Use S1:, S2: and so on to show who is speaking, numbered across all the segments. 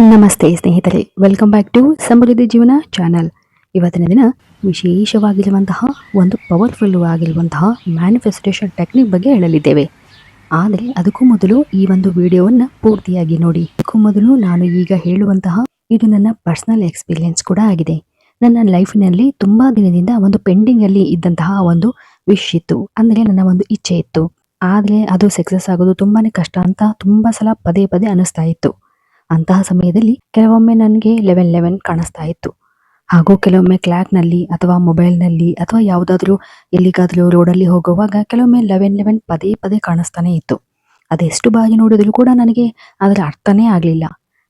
S1: ನಮಸ್ತೆ ಸ್ನೇಹಿತರೆ, welcome back to ಸಮೃದ್ಧಿ ಜೀವನ ಚಾನಲ್. ಇವತ್ತಿನ ದಿನ ವಿಶೇಷವಾಗಿರುವಂತಹ ಒಂದು ಪವರ್ಫುಲ್ ಆಗಿರುವಂತಹ ಮ್ಯಾನಿಫೆಸ್ಟೇಷನ್ ಟೆಕ್ನಿಕ್ ಬಗ್ಗೆ ಹೇಳಲಿದ್ದೇವೆ. ಆದರೆ ಅದಕ್ಕೂ ಮೊದಲು ಈ ಒಂದು ವಿಡಿಯೋವನ್ನು ಪೂರ್ತಿಯಾಗಿ ನೋಡಿ. ಅದಕ್ಕೂ ಮೊದಲು ನಾನು ಈಗ ಹೇಳುವಂತಹ ಇದು ನನ್ನ ಪರ್ಸನಲ್ ಎಕ್ಸ್ಪೀರಿಯನ್ಸ್ ಕೂಡ ಆಗಿದೆ. ನನ್ನ ಲೈಫ್ನಲ್ಲಿ ತುಂಬಾ ದಿನದಿಂದ ಒಂದು ಪೆಂಡಿಂಗ್ ಅಲ್ಲಿ ಇದ್ದಂತಹ ಒಂದು ವಿಶ್ ಇತ್ತು, ಅಂದರೆ ನನ್ನ ಒಂದು ಇಚ್ಛೆ ಇತ್ತು. ಆದರೆ ಅದು ಸಕ್ಸಸ್ ಆಗೋದು ತುಂಬಾನೇ ಕಷ್ಟ ಅಂತ ತುಂಬಾ ಸಲ ಪದೇ ಪದೇ ಅನಿಸ್ತಾ ಇತ್ತು. ಅಂತಹ ಸಮಯದಲ್ಲಿ ಕೆಲವೊಮ್ಮೆ ನನಗೆ 1111 ಕಾಣಿಸ್ತಾ ಇತ್ತು. ಹಾಗೂ ಕೆಲವೊಮ್ಮೆ ಕ್ಲಾಕ್ನಲ್ಲಿ ಅಥವಾ ಮೊಬೈಲ್ನಲ್ಲಿ ಅಥವಾ ಯಾವುದಾದ್ರೂ ಎಲ್ಲಿಗಾದ್ರೂ ರೋಡಲ್ಲಿ ಹೋಗುವಾಗ ಕೆಲವೊಮ್ಮೆ 1111 ಪದೇ ಪದೇ ಕಾಣಿಸ್ತಾನೆ ಇತ್ತು. ಅದೆಷ್ಟು ಬಾರಿ ನೋಡಿದ್ರು ಕೂಡ ನನಗೆ ಅದರ ಅರ್ಥನೇ ಆಗಲಿಲ್ಲ.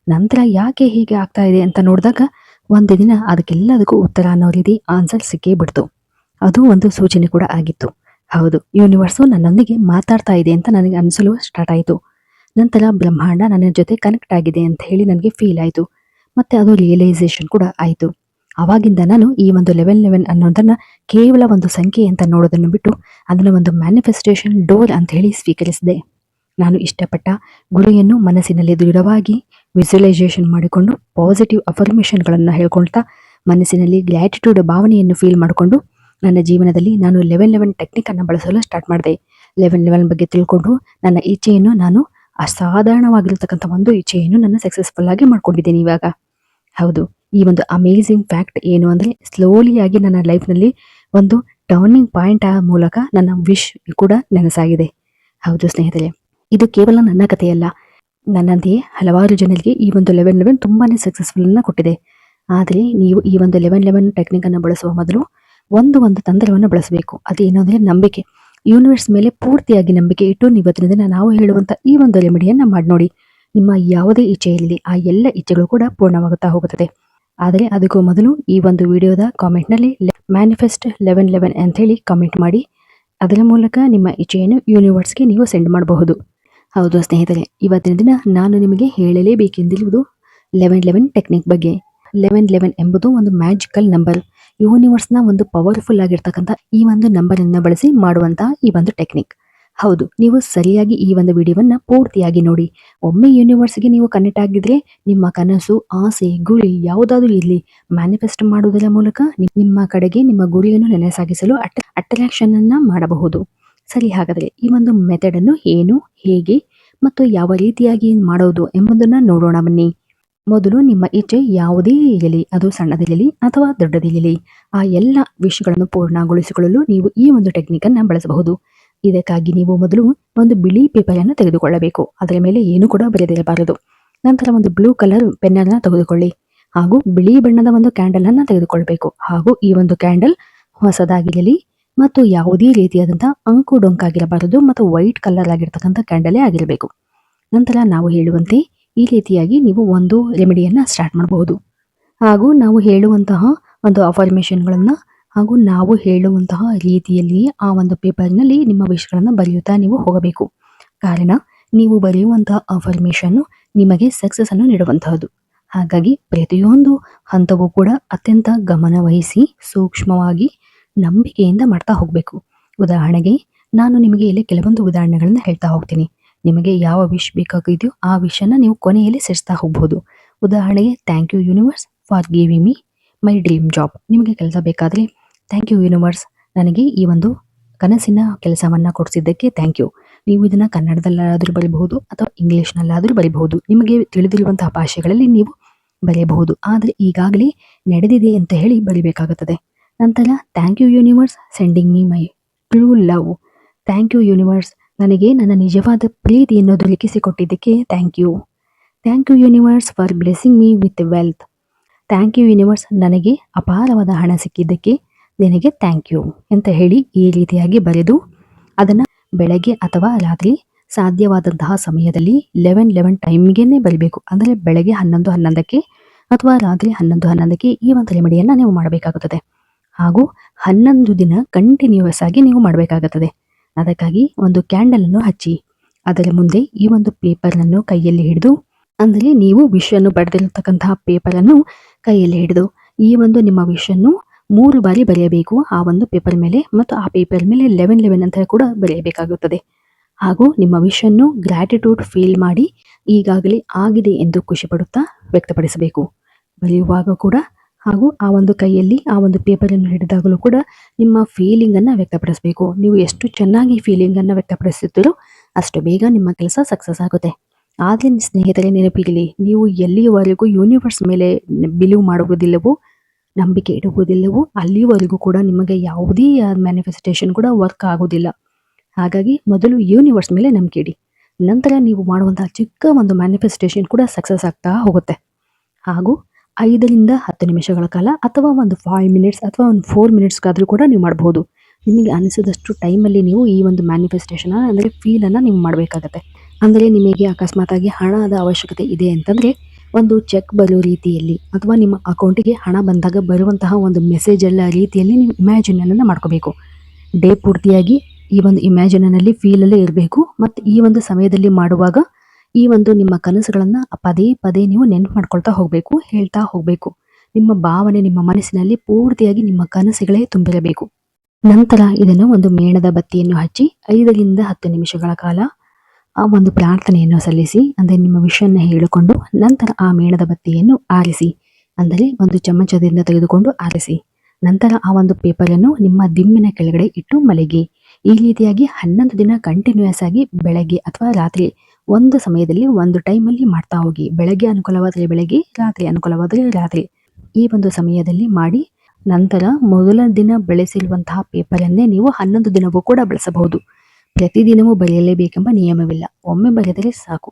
S1: ನಂತರ ಯಾಕೆ ಹೀಗೆ ಆಗ್ತಾ ಇದೆ ಅಂತ ನೋಡಿದಾಗ ಒಂದು ದಿನ ಅದಕ್ಕೆಲ್ಲದಕ್ಕೂ ಉತ್ತರ ಅನ್ನೋ ರೀತಿ ಆನ್ಸರ್ ಸಿಕ್ಕೇ ಬಿಡ್ತು. ಅದು ಒಂದು ಸೂಚನೆ ಕೂಡ ಆಗಿತ್ತು. ಹೌದು, ಯೂನಿವರ್ಸು ನನ್ನೊಂದಿಗೆ ಮಾತಾಡ್ತಾ ಇದೆ ಅಂತ ನನಗೆ ಅನಿಸಲು ಸ್ಟಾರ್ಟ್ ಆಯಿತು. ನಂತರ ಬ್ರಹ್ಮಾಂಡ ನನ್ನ ಜೊತೆ ಕನೆಕ್ಟ್ ಆಗಿದೆ ಅಂತ ಹೇಳಿ ನನಗೆ ಫೀಲ್ ಆಯಿತು. ಮತ್ತೆ ಅದು ರಿಯಲೈಸೇಷನ್ ಕೂಡ ಆಯಿತು. ಆವಾಗಿಂದ ನಾನು ಈ ಒಂದು 1111 ಅನ್ನೋದನ್ನ ಕೇವಲ ಒಂದು ಸಂಖ್ಯೆ ಅಂತ ನೋಡೋದನ್ನು ಬಿಟ್ಟು ಅದನ್ನು ಒಂದು ಮ್ಯಾನಿಫೆಸ್ಟೇಷನ್ ಡೋರ್ ಅಂತ ಹೇಳಿ ಸ್ವೀಕರಿಸಿದೆ. ನಾನು ಇಷ್ಟಪಟ್ಟ ಗುರಿಯನ್ನು ಮನಸ್ಸಿನಲ್ಲಿ ದೃಢವಾಗಿ ವಿಜುವಲೈಸೇಷನ್ ಮಾಡಿಕೊಂಡು ಪಾಸಿಟಿವ್ ಅಫರ್ಮೇಷನ್ಗಳನ್ನು ಹೇಳ್ಕೊಳ್ತಾ ಮನಸ್ಸಿನಲ್ಲಿ ಗ್ರ್ಯಾಟಿಟ್ಯೂಡ್ ಭಾವನೆಯನ್ನು ಫೀಲ್ ಮಾಡಿಕೊಂಡು ನನ್ನ ಜೀವನದಲ್ಲಿ ನಾನು 1111 ಟೆಕ್ನಿಕನ್ನು ಬಳಸಲು ಸ್ಟಾರ್ಟ್ ಮಾಡಿದೆ. 1111 ಬಗ್ಗೆ ತಿಳ್ಕೊಂಡು ನನ್ನ ಇಚ್ಛೆಯನ್ನು ನಾನು ಅಸಾಧಾರಣವಾಗಿರ್ತಕ್ಕಂಥ ಒಂದು ಇಚ್ಛೆಯನ್ನು ನಾನು ಸಕ್ಸಸ್ಫುಲ್ ಆಗಿ ಮಾಡ್ಕೊಂಡಿದ್ದೀನಿ ಇವಾಗ. ಹೌದು, ಈ ಒಂದು ಅಮೇಝಿಂಗ್ ಫ್ಯಾಕ್ಟ್ ಏನು ಅಂದರೆ ಸ್ಲೋಲಿಯಾಗಿ ನನ್ನ ಲೈಫ್ನಲ್ಲಿ ಒಂದು ಟರ್ನಿಂಗ್ ಪಾಯಿಂಟ್ ಆ ಮೂಲಕ ನನ್ನ ವಿಶ್ ಕೂಡ ನನಸಾಗಿದೆ. ಹೌದು ಸ್ನೇಹಿತರೆ, ಇದು ಕೇವಲ ನನ್ನ ಕಥೆಯಲ್ಲ. ನನ್ನಂತೆಯೇ ಹಲವಾರು ಜನರಿಗೆ ಈ ಒಂದು 1111 ತುಂಬಾನೇ ಸಕ್ಸಸ್ಫುಲ್ ಅನ್ನ ಕೊಟ್ಟಿದೆ. ಆದರೆ ನೀವು ಈ ಒಂದು 1111 ಟೆಕ್ನಿಕ್ ಅನ್ನು ಬಳಸುವ ಮೊದಲು ಒಂದು ತಂತ್ರವನ್ನು ಬಳಸಬೇಕು. ಅದೇನು ಅಂದರೆ ನಂಬಿಕೆ. ಯೂನಿವರ್ಸ್ ಮೇಲೆ ಪೂರ್ತಿಯಾಗಿ ನಂಬಿಕೆ ಇಟ್ಟು ಇವತ್ತಿನ ದಿನ ನಾವು ಹೇಳುವಂತ ಈ ಒಂದು ರೆಮಿಡಿಯನ್ನ ಮಾಡಿ ನೋಡಿ. ನಿಮ್ಮ ಯಾವುದೇ ಇಚ್ಛೆ ಇರಲಿ, ಆ ಎಲ್ಲ ಇಚ್ಛೆಗಳು ಕೂಡ ಪೂರ್ಣವಾಗುತ್ತಾ ಹೋಗುತ್ತದೆ. ಆದರೆ ಅದಕ್ಕೂ ಮೊದಲು ಈ ಒಂದು ವಿಡಿಯೋದ ಕಾಮೆಂಟ್ನಲ್ಲಿ ಮ್ಯಾನಿಫೆಸ್ಟ್ 1111 ಅಂತ ಹೇಳಿ ಕಾಮೆಂಟ್ ಮಾಡಿ. ಅದರ ಮೂಲಕ ನಿಮ್ಮ ಇಚ್ಛೆಯನ್ನು ಯೂನಿವರ್ಸ್ಗೆ ನೀವು ಸೆಂಡ್ ಮಾಡಬಹುದು. ಹೌದು ಸ್ನೇಹಿತರೆ, ಇವತ್ತಿನ ದಿನ ನಾನು ನಿಮಗೆ ಹೇಳಲೇಬೇಕೆಂದಿರುವುದು 1111 ಟೆಕ್ನಿಕ್ ಬಗ್ಗೆ. 1111 ಎಂಬುದು ಒಂದು ಮ್ಯಾಜಿಕಲ್ ನಂಬರ್. ಯೂನಿವರ್ಸ್ನ ಒಂದು ಪವರ್ಫುಲ್ ಆಗಿರ್ತಕ್ಕಂಥ ಈ ಒಂದು ನಂಬರ್ ಅನ್ನ ಬಳಸಿ ಮಾಡುವಂತಹ ಈ ಒಂದು ಟೆಕ್ನಿಕ್. ಹೌದು, ನೀವು ಸರಿಯಾಗಿ ಈ ಒಂದು ವಿಡಿಯೋವನ್ನ ಪೂರ್ತಿಯಾಗಿ ನೋಡಿ. ಒಮ್ಮೆ ಯೂನಿವರ್ಸ್ಗೆ ನೀವು ಕನೆಕ್ಟ್ ಆಗಿದ್ರೆ ನಿಮ್ಮ ಕನಸು, ಆಸೆ, ಗುರಿ ಯಾವುದಾದ್ರೂ ಇರಲಿ ಮ್ಯಾನಿಫೆಸ್ಟ್ ಮಾಡುವುದರ ಮೂಲಕ ನಿಮ್ಮ ಕಡೆಗೆ ನಿಮ್ಮ ಗುರಿಯನ್ನು ನೆನಸಾಗಿಸಲು ಅಟ್ರಾಕ್ಷನ್ ಅನ್ನ ಮಾಡಬಹುದು. ಸರಿ, ಹಾಗಾದರೆ ಈ ಒಂದು ಮೆಥಡ್ ಅನ್ನು ಏನು, ಹೇಗೆ ಮತ್ತು ಯಾವ ರೀತಿಯಾಗಿ ಮಾಡೋದು ಎಂಬುದನ್ನ ನೋಡೋಣ ಬನ್ನಿ. ಮೊದಲು ನಿಮ್ಮ ಇಚ್ಛೆ ಯಾವುದೇ ಇರಲಿ, ಅದು ಸಣ್ಣದಿರಲಿ ಅಥವಾ ದೊಡ್ಡದಿರಲಿ, ಆ ಎಲ್ಲ ವಿಷಯಗಳನ್ನು ಪೂರ್ಣಗೊಳಿಸಿಕೊಳ್ಳಲು ನೀವು ಈ ಒಂದು ಟೆಕ್ನಿಕ್ ಅನ್ನ ಬಳಸಬಹುದು. ಇದಕ್ಕಾಗಿ ನೀವು ಮೊದಲು ಒಂದು ಬಿಳಿ ಪೇಪರ್ ಅನ್ನು ತೆಗೆದುಕೊಳ್ಳಬೇಕು. ಅದರ ಮೇಲೆ ಏನು ಕೂಡ ಬರೆದಿರಬಾರದು. ನಂತರ ಒಂದು ಬ್ಲೂ ಕಲರ್ ಪೆನ್ ಅನ್ನ ತೆಗೆದುಕೊಳ್ಳಿ. ಹಾಗೂ ಬಿಳಿ ಬಣ್ಣದ ಒಂದು ಕ್ಯಾಂಡಲ್ ಅನ್ನ ತೆಗೆದುಕೊಳ್ಬೇಕು. ಹಾಗೂ ಈ ಒಂದು ಕ್ಯಾಂಡಲ್ ಹೊಸದಾಗಿರಲಿ ಮತ್ತು ಯಾವುದೇ ರೀತಿಯಾದಂತಹ ಅಂಕು ಡೊಂಕಾಗಿರಬಾರದು ಮತ್ತು ವೈಟ್ ಕಲರ್ ಆಗಿರ್ತಕ್ಕಂಥ ಕ್ಯಾಂಡಲೇ ಆಗಿರಬೇಕು. ನಂತರ ನಾವು ಹೇಳುವಂತೆ ಈ ರೀತಿಯಾಗಿ ನೀವು ಒಂದು ರೆಮಿಡಿಯನ್ನ ಸ್ಟಾರ್ಟ್ ಮಾಡಬಹುದು. ಹಾಗೂ ನಾವು ಹೇಳುವಂತಹ ಒಂದು ಅಫರ್ಮೇಷನ್ಗಳನ್ನ ಹಾಗೂ ನಾವು ಹೇಳುವಂತಹ ರೀತಿಯಲ್ಲಿ ಆ ಒಂದು ಪೇಪರ್ನಲ್ಲಿ ನಿಮ್ಮ ವಿಷಯಗಳನ್ನು ಬರೆಯುತ್ತಾ ನೀವು ಹೋಗಬೇಕು. ಕಾರಣ ನೀವು ಬರೆಯುವಂತಹ ಅಫರ್ಮೇಷನ್ ನಿಮಗೆ ಸಕ್ಸಸ್ ಅನ್ನು ನೀಡುವಂತಹದ್ದು. ಹಾಗಾಗಿ ಪ್ರತಿಯೊಂದು ಹಂತವೂ ಕೂಡ ಅತ್ಯಂತ ಗಮನ ವಹಿಸಿ ಸೂಕ್ಷ್ಮವಾಗಿ ನಂಬಿಕೆಯಿಂದ ಮಾಡ್ತಾ ಹೋಗಬೇಕು. ಉದಾಹರಣೆಗೆ ನಾನು ನಿಮಗೆ ಇಲ್ಲಿ ಕೆಲವೊಂದು ಉದಾಹರಣೆಗಳನ್ನ ಹೇಳ್ತಾ ಹೋಗ್ತೀನಿ. ನಿಮಗೆ ಯಾವ ವಿಶ್ ಬೇಕಾಗಿದೆಯೋ ಆ ವಿಷಯನ ನೀವು ಕೊನೆಯಲ್ಲಿ ಸೇರಿಸ್ತಾ ಹೋಗ್ಬೋದು. ಉದಾಹರಣೆಗೆ, thank you universe for giving me my dream job. ನಿಮಗೆ ಕೆಲಸ ಬೇಕಾದರೆ ಥ್ಯಾಂಕ್ ಯು ಯೂನಿವರ್ಸ್, ನನಗೆ ಈ ಒಂದು ಕನಸಿನ ಕೆಲಸವನ್ನು ಕೊಡಿಸಿದ್ದಕ್ಕೆ ಥ್ಯಾಂಕ್ ಯು. ನೀವು ಇದನ್ನು ಕನ್ನಡದಲ್ಲಾದರೂ ಬರೀಬಹುದು ಅಥವಾ ಇಂಗ್ಲೀಷ್ನಲ್ಲಾದರೂ ಬರೀಬಹುದು. ನಿಮಗೆ ತಿಳಿದಿರುವಂತಹ ಭಾಷೆಗಳಲ್ಲಿ ನೀವು ಬರೆಯಬಹುದು. ಆದರೆ ಈಗಾಗಲೇ ನಡೆದಿದೆ ಅಂತ ಹೇಳಿ ಬರೀಬೇಕಾಗುತ್ತದೆ. ನಂತರ thank you universe sending me my true love. Thank you universe, ನನಗೆ ನನ್ನ ನಿಜವಾದ ಪ್ರೀತಿಯನ್ನು ದೊರಕಿಸಿಕೊಟ್ಟಿದ್ದಕ್ಕೆ thank you. Thank you universe for blessing me with wealth. Thank you universe, ನನಗೆ ಅಪಾರವಾದ ಹಣ ಸಿಕ್ಕಿದ್ದಕ್ಕೆ ನಿನಗೆ ಥ್ಯಾಂಕ್ ಯು ಅಂತ ಹೇಳಿ ಈ ರೀತಿಯಾಗಿ ಬರೆದು ಅದನ್ನು ಬೆಳಗ್ಗೆ ಅಥವಾ ರಾತ್ರಿ ಸಾಧ್ಯವಾದಂತಹ ಸಮಯದಲ್ಲಿ 1111 ಟೈಮ್ಗೆ ಬರಬೇಕು. ಅಂದರೆ ಬೆಳಗ್ಗೆ 11:11ಕ್ಕೆ ಅಥವಾ ರಾತ್ರಿ 11:11ಕ್ಕೆ ಈ ಒಂದು ರೆಮಿಡಿಯನ್ನು ನೀವು ಮಾಡಬೇಕಾಗುತ್ತದೆ. ಹಾಗೂ 11 ದಿನ ಕಂಟಿನ್ಯೂಸ್ ಆಗಿ ನೀವು ಮಾಡಬೇಕಾಗುತ್ತದೆ. ಅದಕ್ಕಾಗಿ ಒಂದು ಕ್ಯಾಂಡಲ್ ಅನ್ನು ಹಚ್ಚಿ ಅದರ ಮುಂದೆ ಈ ಒಂದು ಪೇಪರ್ ಅನ್ನು ಕೈಯಲ್ಲಿ ಹಿಡಿದು, ಅಂದರೆ ನೀವು ವಿಶ್ ಅನ್ನು ಬರೆದಿರತಕ್ಕಂತಹ ಪೇಪರ್ ಅನ್ನು ಕೈಯಲ್ಲಿ ಹಿಡಿದು ಈ ಒಂದು ನಿಮ್ಮ ವಿಶ್ ಅನ್ನು 3 ಬಾರಿ ಬರೆಯಬೇಕು ಆ ಒಂದು ಪೇಪರ್ ಮೇಲೆ. ಮತ್ತು ಆ ಪೇಪರ್ ಮೇಲೆ 1111 ಅಂತ ಕೂಡ ಬರೆಯಬೇಕಾಗುತ್ತದೆ. ಹಾಗೂ ನಿಮ್ಮ ವಿಷನ್ನು ಗ್ರ್ಯಾಟಿಟ್ಯೂಡ್ ಫೀಲ್ ಮಾಡಿ ಈಗಾಗಲೇ ಆಗಿದೆ ಎಂದು ಖುಷಿಪಡುತ್ತಾ ವ್ಯಕ್ತಪಡಿಸಬೇಕು. ಬರೆಯುವಾಗ ಕೂಡ ಹಾಗೂ ಆ ಒಂದು ಕೈಯಲ್ಲಿ ಆ ಒಂದು ಪೇಪರನ್ನು ಹಿಡಿದಾಗಲೂ ಕೂಡ ನಿಮ್ಮ ಫೀಲಿಂಗನ್ನು ವ್ಯಕ್ತಪಡಿಸಬೇಕು. ನೀವು ಎಷ್ಟು ಚೆನ್ನಾಗಿ ಫೀಲಿಂಗನ್ನು ವ್ಯಕ್ತಪಡಿಸುತ್ತೀರೋ ಅಷ್ಟು ಬೇಗ ನಿಮ್ಮ ಕೆಲಸ ಸಕ್ಸಸ್ ಆಗುತ್ತೆ. ಆದರೆ ಸ್ನೇಹಿತರೆ, ನೆನಪಿರಲಿ, ನೀವು ಎಲ್ಲಿಯವರೆಗೂ ಯೂನಿವರ್ಸ್ ಮೇಲೆ ಬಿಲೀವ್ ಮಾಡುವುದಿಲ್ಲವೋ, ನಂಬಿಕೆ ಇಡುವುದಿಲ್ಲವೋ, ಅಲ್ಲಿವರೆಗೂ ಕೂಡ ನಿಮಗೆ ಯಾವುದೇ ಮ್ಯಾನಿಫೆಸ್ಟೇಷನ್ ಕೂಡ ವರ್ಕ್ ಆಗೋದಿಲ್ಲ. ಹಾಗಾಗಿ ಮೊದಲು ಯೂನಿವರ್ಸ್ ಮೇಲೆ ನಂಬಿಕೆ ಇಡಿ. ನಂತರ ನೀವು ಮಾಡುವಂತಹ ಚಿಕ್ಕ ಒಂದು ಮ್ಯಾನಿಫೆಸ್ಟೇಷನ್ ಕೂಡ ಸಕ್ಸಸ್ ಆಗ್ತಾ ಹೋಗುತ್ತೆ. ಹಾಗೂ 5ರಿಂದ 10 ನಿಮಿಷಗಳ ಕಾಲ ಅಥವಾ ಒಂದು 5 ಮಿನಿಟ್ಸ್ ಅಥವಾ ಒಂದು 4 ಮಿನಿಟ್ಸ್ಗಾದರೂ ಕೂಡ ನೀವು ಮಾಡಬಹುದು. ನಿಮಗೆ ಅನಿಸಿದಷ್ಟು ಟೈಮಲ್ಲಿ ನೀವು ಈ ಒಂದು ಮ್ಯಾನಿಫೆಸ್ಟೇಷನ್ ಅಂದರೆ ಫೀಲನ್ನು ನೀವು ಮಾಡಬೇಕಾಗತ್ತೆ. ಅಂದರೆ ನಿಮಗೆ ಅಕಸ್ಮಾತಾಗಿ ಹಣದ ಅವಶ್ಯಕತೆ ಇದೆ ಅಂತಂದರೆ ಒಂದು ಚೆಕ್ ಬರೋ ರೀತಿಯಲ್ಲಿ ಅಥವಾ ನಿಮ್ಮ ಅಕೌಂಟಿಗೆ ಹಣ ಬಂದಾಗ ಬರುವಂತಹ ಒಂದು ಮೆಸೇಜ್ ಎಲ್ಲ ರೀತಿಯಲ್ಲಿ ನೀವು ಇಮ್ಯಾಜಿನನ್ನು ಮಾಡ್ಕೋಬೇಕು. ಡೇ ಪೂರ್ತಿಯಾಗಿ ಈ ಒಂದು ಇಮ್ಯಾಜಿನಲ್ಲಿ ಫೀಲಲ್ಲೇ ಇರಬೇಕು. ಮತ್ತು ಈ ಒಂದು ಸಮಯದಲ್ಲಿ ಮಾಡುವಾಗ ಈ ಒಂದು ನಿಮ್ಮ ಕನಸುಗಳನ್ನು ಪದೇ ಪದೇ ನೀವು ನೆನಪು ಮಾಡ್ಕೊಳ್ತಾ ಹೋಗಬೇಕು, ಹೇಳ್ತಾ ಹೋಗಬೇಕು. ನಿಮ್ಮ ಭಾವನೆ ನಿಮ್ಮ ಮನಸ್ಸಿನಲ್ಲಿ ಪೂರ್ತಿಯಾಗಿ ನಿಮ್ಮ ಕನಸುಗಳೇ ತುಂಬಿರಬೇಕು. ನಂತರ ಇದನ್ನು ಒಂದು ಮೇಣದ ಬತ್ತಿಯನ್ನು ಹಚ್ಚಿ 5ರಿಂದ 10 ನಿಮಿಷಗಳ ಕಾಲ ಆ ಒಂದು ಪ್ರಾರ್ಥನೆಯನ್ನು ಸಲ್ಲಿಸಿ, ಅಂದರೆ ನಿಮ್ಮ ವಿಷಯವನ್ನು ಹೇಳಿಕೊಂಡು ನಂತರ ಆ ಮೇಣದ ಬತ್ತಿಯನ್ನು ಆರಿಸಿ, ಅಂದರೆ ಒಂದು ಚಮಚದಿಂದ ತೆಗೆದುಕೊಂಡು ಆರಿಸಿ. ನಂತರ ಆ ಒಂದು ಪೇಪರನ್ನು ನಿಮ್ಮ ದಿಮ್ಮಿನ ಕೆಳಗಡೆ ಇಟ್ಟು ಮಲಗಿ. ಈ ರೀತಿಯಾಗಿ 11 ದಿನ ಕಂಟಿನ್ಯೂಯಸ್ ಆಗಿ ಬೆಳಗ್ಗೆ ಅಥವಾ ರಾತ್ರಿ ಒಂದು ಸಮಯದಲ್ಲಿ ಒಂದು ಟೈಮಲ್ಲಿ ಮಾಡ್ತಾ ಹೋಗಿ. ಬೆಳಗ್ಗೆ ಅನುಕೂಲವಾದರೆ ಬೆಳಗ್ಗೆ, ರಾತ್ರಿ ಅನುಕೂಲವಾದರೆ ರಾತ್ರಿ, ಈ ಒಂದು ಸಮಯದಲ್ಲಿ ಮಾಡಿ. ನಂತರ ಮೊದಲ ದಿನ ಬೆಳೆಸಿರುವಂತಹ ಪೇಪರನ್ನೇ ನೀವು 11 ದಿನವೂ ಕೂಡ ಬಳಸಬಹುದು. ಪ್ರತಿದಿನವೂ ಬರೆಯಲೇಬೇಕೆಂಬ ನಿಯಮವಿಲ್ಲ. ಒಮ್ಮೆ ಬರೆದರೆ ಸಾಕು.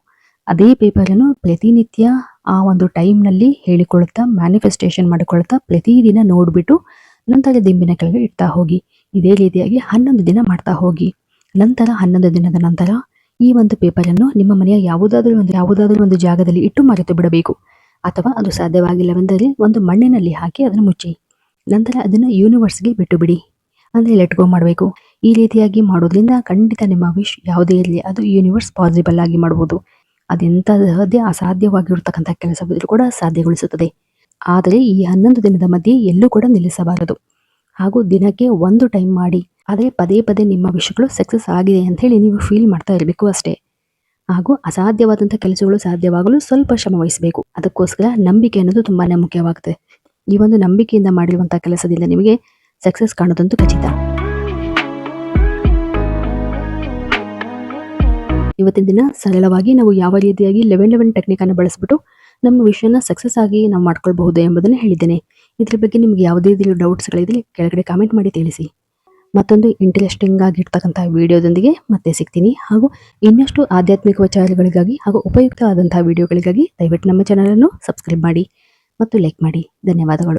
S1: ಅದೇ ಪೇಪರನ್ನು ಪ್ರತಿನಿತ್ಯ ಆ ಒಂದು ಟೈಮ್ನಲ್ಲಿ ಹೇಳಿಕೊಳ್ಳುತ್ತಾ ಮ್ಯಾನಿಫೆಸ್ಟೇಷನ್ ಮಾಡಿಕೊಳ್ಳುತ್ತಾ ಪ್ರತಿದಿನ ನೋಡಿಬಿಟ್ಟು ನಂತರ ದಿಂಬಿನ ಕೆಳಗೆ ಇಡ್ತಾ ಹೋಗಿ. ಇದೇ ರೀತಿಯಾಗಿ 11 ದಿನ ಮಾಡ್ತಾ ಹೋಗಿ. ನಂತರ 11 ದಿನದ ನಂತರ ಈ ಒಂದು ಪೇಪರನ್ನು ನಿಮ್ಮ ಮನೆಯ ಯಾವುದಾದ್ರೂ ಒಂದು ಜಾಗದಲ್ಲಿ ಇಟ್ಟು ಮರೆತು ಬಿಡಬೇಕು. ಅಥವಾ ಅದು ಸಾಧ್ಯವಾಗಿಲ್ಲವೆಂದರೆ ಒಂದು ಮಣ್ಣಿನಲ್ಲಿ ಹಾಕಿ ಅದನ್ನು ಮುಚ್ಚಿ. ನಂತರ ಅದನ್ನು ಯೂನಿವರ್ಸ್ಗೆ ಬಿಟ್ಟು ಬಿಡಿ, ಅಂದರೆ ಲೆಟ್ ಗೋ ಮಾಡಬೇಕು. ಈ ರೀತಿಯಾಗಿ ಮಾಡೋದ್ರಿಂದ ಖಂಡಿತ ನಿಮ್ಮ ವಿಶ್ ಯಾವುದೇ ಇರಲಿ ಅದು ಯೂನಿವರ್ಸ್ ಪಾಸಿಬಲ್ ಆಗಿ ಮಾಡುವುದು. ಅದೆಂಥದೇ ಅಸಾಧ್ಯವಾಗಿರ್ತಕ್ಕಂಥ ಕೆಲಸವಿದ್ರೂ ಕೂಡ ಸಾಧ್ಯಗೊಳಿಸುತ್ತದೆ. ಆದರೆ ಈ 11 ದಿನದ ಮಧ್ಯೆ ಎಲ್ಲೂ ಕೂಡ ನಿಲ್ಲಿಸಬಾರದು. ಹಾಗೂ ದಿನಕ್ಕೆ ಒಂದು ಟೈಮ್ ಮಾಡಿ. ಆದರೆ ಪದೇ ಪದೇ ನಿಮ್ಮ ವಿಷಯಗಳು ಸಕ್ಸಸ್ ಆಗಿದೆ ಅಂತ ಹೇಳಿ ನೀವು ಫೀಲ್ ಮಾಡ್ತಾ ಇರಬೇಕು ಅಷ್ಟೇ. ಹಾಗೂ ಅಸಾಧ್ಯವಾದಂಥ ಕೆಲಸಗಳು ಸಾಧ್ಯವಾಗಲು ಸ್ವಲ್ಪ ಶ್ರಮ ವಹಿಸಬೇಕು. ಅದಕ್ಕೋಸ್ಕರ ನಂಬಿಕೆ ಅನ್ನೋದು ತುಂಬಾ ಮುಖ್ಯವಾಗುತ್ತೆ. ಈ ಒಂದು ನಂಬಿಕೆಯಿಂದ ಮಾಡಿರುವಂಥ ಕೆಲಸದಿಂದ ನಿಮಗೆ ಸಕ್ಸಸ್ ಕಾಣೋದಂತೂ ಖಚಿತ. ಇವತ್ತಿನ ದಿನ ಸರಳವಾಗಿ ನಾವು ಯಾವ ರೀತಿಯಾಗಿ 11 ಟೆಕ್ನಿಕನ್ನು ಬಳಸಿಬಿಟ್ಟು ನಮ್ಮ ವಿಷಯನ ಸಕ್ಸಸ್ ಆಗಿ ನಾವು ಮಾಡ್ಕೊಳ್ಬಹುದು ಎಂಬುದನ್ನು ಹೇಳಿದ್ದೇನೆ. ಇದ್ರ ಬಗ್ಗೆ ನಿಮ್ಗೆ ಯಾವುದೇ ಡೌಟ್ಸ್ಗಳಿದ್ರೆ ಕೆಳಗಡೆ ಕಾಮೆಂಟ್ ಮಾಡಿ ತಿಳಿಸಿ. ಮತ್ತೊಂದು ಇಂಟ್ರೆಸ್ಟಿಂಗ್ ಆಗಿರ್ತಕ್ಕಂಥ ವಿಡಿಯೋದೊಂದಿಗೆ ಮತ್ತೆ ಸಿಗ್ತೀನಿ. ಹಾಗೂ ಇನ್ನಷ್ಟು ಆಧ್ಯಾತ್ಮಿಕ ವಿಚಾರಗಳಿಗಾಗಿ ಹಾಗೂ ಉಪಯುಕ್ತವಾದಂತಹ ವಿಡಿಯೋಗಳಿಗಾಗಿ ದಯವಿಟ್ಟು ನಮ್ಮ ಚಾನಲನ್ನು ಸಬ್ಸ್ಕ್ರೈಬ್ ಮಾಡಿ ಮತ್ತು ಲೈಕ್ ಮಾಡಿ. ಧನ್ಯವಾದಗಳು.